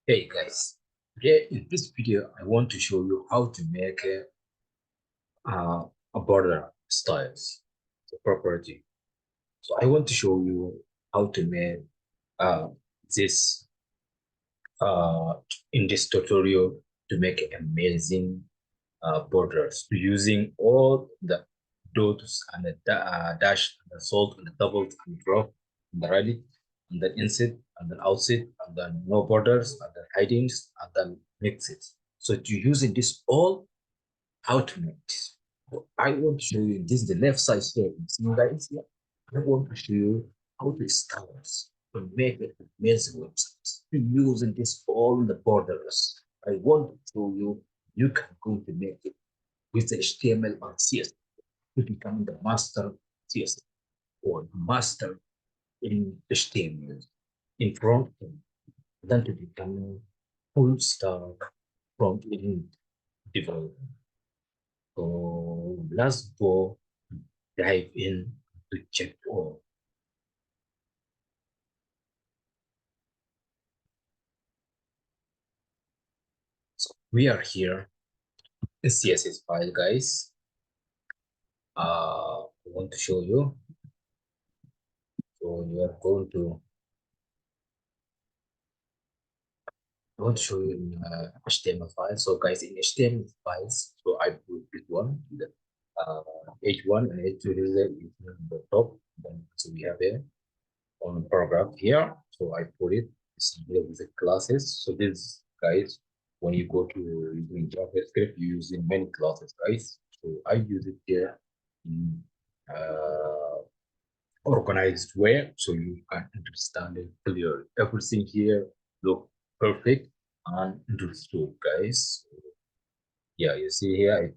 Hey guys, today in this video I want to show you how to make a border styles, the property. So I want to show you how to make uh, this in this tutorial to make amazing borders using all the dots and the dash and the salt and the doubles and drop and the right and then inside and then outside and then no borders and then hidings and then mix it. So to using this all, how to make this. So I want to show you this is the left side here. See guys here. I want to show you how to start to make it amazing websites using this all the borders. I want to show you you can go to make it with HTML and CSS to become the master CSS or master in HTML in front end, then to become full stack front end developer. So let's go dive in to check all. So we are here in CSS file, guys. I want to show you. So you are going to I want to show you in HTML file. So guys, in HTML files, so I put this one, the H1 and H2 is on the top. Then so we have a on paragraph here. So I put it here with the classes. So this guys, when you go to using JavaScript, you using many classes, guys. So I use it here in organized way so you can understand it clearly. Everything here look perfect and understood, guys. Yeah, you see here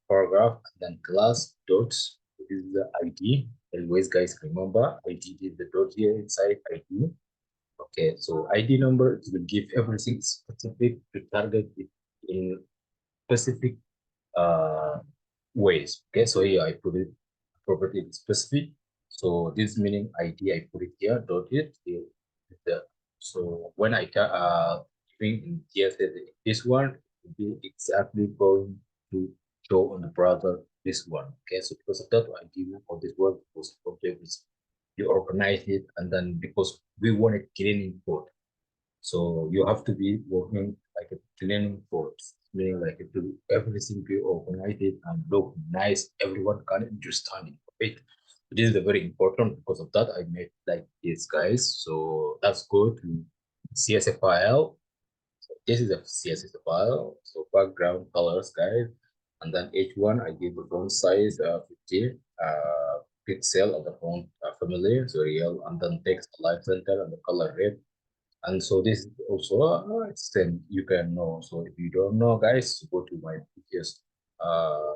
paragraph and then class dot. This is the ID. Always, guys, remember ID is the dot here inside ID. Okay, so ID number it will give everything specific to target it in specific uh ways. Okay, so here I put it property specific. So this meaning ID I put it here, dot it here. So when I bring in CSS this one will be exactly going to show on the browser this one. Okay, so because of that I give you all this work because project is you organize it and then because we want a cleaning code. So you have to be working like a cleaning force, meaning like it will everything be organized and look nice. Everyone can understand it. This is very important because of that I made like this, guys. So let's go to CSS file. So this is a CSS file. So background colors, guys, and then H1 I give the font size 50 pixel of the font family, so real, and then text light center and the color red. And so this is also extent you can know. So if you don't know, guys, go to my previous uh,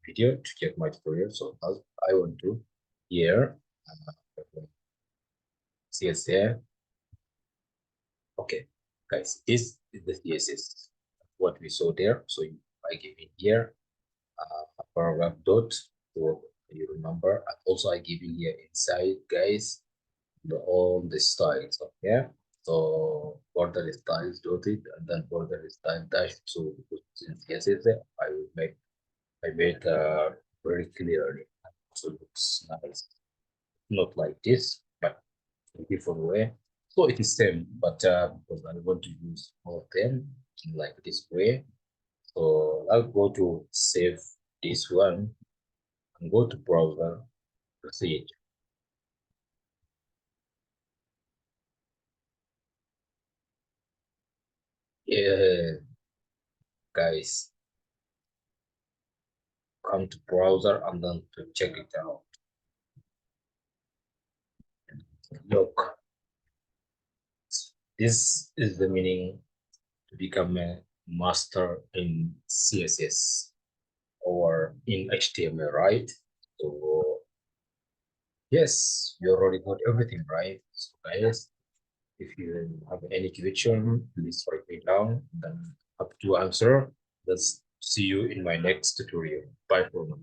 video to check my tutorial. So as I want to here, CSS. Okay, guys, this is the CSS what we saw there. So I give in here a paragraph dot. So you remember, and also I give in here inside, guys, all the styles. Okay, so border styles dotted and then border style dash. So since yes is there, I will make I made very clearly. So it looks nice. Not like this, but in different way. So it is same, but because I want to use all of them in like this way. So I'll go to save this one and go to browser, proceed. Yeah, guys, come to browser and then to check it out. Look, this is the meaning to become a master in CSS or in HTML, right? So yes, you already got everything right. So guys, if you have any question, please write me down. Then up to answer. Let's see you in my next tutorial. Bye for now.